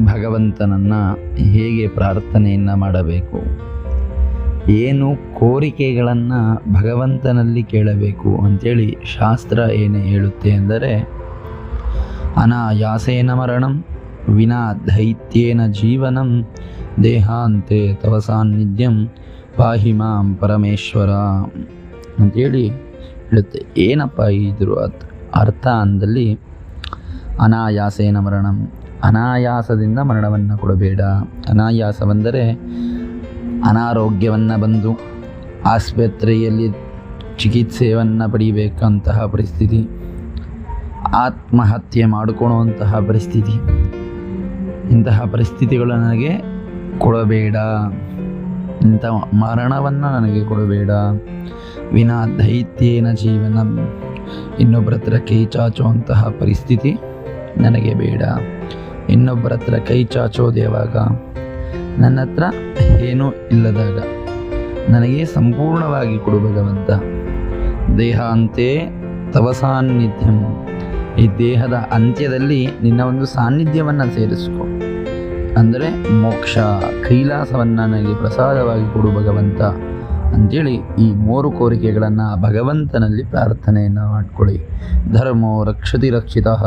ಭಗವಂತನನ್ನು ಹೇಗೆ ಪ್ರಾರ್ಥನೆಯನ್ನು ಮಾಡಬೇಕು, ಏನು ಕೋರಿಕೆಗಳನ್ನು ಭಗವಂತನಲ್ಲಿ ಕೇಳಬೇಕು ಅಂಥೇಳಿ ಶಾಸ್ತ್ರ ಏನು ಹೇಳುತ್ತೆ ಅಂದರೆ, ಅನಾಯಾಸೇನ ಮರಣಂ ವಿನಾ ದೈತ್ಯೇನ ಜೀವನಂ ದೇಹಾಂತೆ ತವ ಸಾನ್ನಿಧ್ಯಂ ಪಾಹಿ ಮಾಂ ಪರಮೇಶ್ವರ ಅಂಥೇಳಿ ಹೇಳುತ್ತೆ. ಏನಪ್ಪ ಇದ್ರ ಅರ್ಥ ಅಂದಲ್ಲಿ, ಅನಾಯಾಸೇನ ಮರಣಂ, ಅನಾಯಾಸದಿಂದ ಮರಣವನ್ನು ಕೊಡಬೇಡ. ಅನಾಯಾಸವೆಂದರೆ ಅನಾರೋಗ್ಯವನ್ನು ಬಂದು ಆಸ್ಪತ್ರೆಯಲ್ಲಿ ಚಿಕಿತ್ಸೆಯನ್ನು ಪಡೀಬೇಕಂತಹ ಪರಿಸ್ಥಿತಿ, ಆತ್ಮಹತ್ಯೆ ಮಾಡಿಕೊಳ್ಳುವಂತಹ ಪರಿಸ್ಥಿತಿ, ಇಂತಹ ಪರಿಸ್ಥಿತಿಗಳು ನನಗೆ ಕೊಡಬೇಡ, ಇಂಥ ಮರಣವನ್ನು ನನಗೆ ಕೊಡಬೇಡ. ವಿನಾ ದೈತ್ಯೇನ ಜೀವನ, ಇನ್ನೊಬ್ಬರ ಹತ್ರ ಕೈ ಚಾಚುವಂತಹ ಪರಿಸ್ಥಿತಿ ನನಗೆ ಬೇಡ. ಇನ್ನೊಬ್ಬರ ಹತ್ರ ಕೈ ಚಾಚೋದು ಯಾವಾಗ? ನನ್ನ ಹತ್ರ ಏನೂ ಇಲ್ಲದಾಗ ನನಗೆ ಸಂಪೂರ್ಣವಾಗಿ ಕೊಡು ಭಗವಂತ. ದೇಹಾಂತೆ ತವ ಸಾನ್ನಿಧ್ಯಂ, ಈ ದೇಹದ ಅಂತ್ಯದಲ್ಲಿ ನಿನ್ನ ಒಂದು ಸಾನ್ನಿಧ್ಯವನ್ನು ಸೇರಿಸ್ಕೊ, ಅಂದರೆ ಮೋಕ್ಷ ಕೈಲಾಸವನ್ನು ನನಗೆ ಪ್ರಸಾದವಾಗಿ ಕೊಡು ಭಗವಂತ ಅಂಥೇಳಿ ಈ 3 ಕೋರಿಕೆಗಳನ್ನು ಭಗವಂತನಲ್ಲಿ ಪ್ರಾರ್ಥನೆಯನ್ನು ಮಾಡಿಕೊಳ್ಳಿ. ಧರ್ಮೋ ರಕ್ಷತಿ ರಕ್ಷಿತಃ.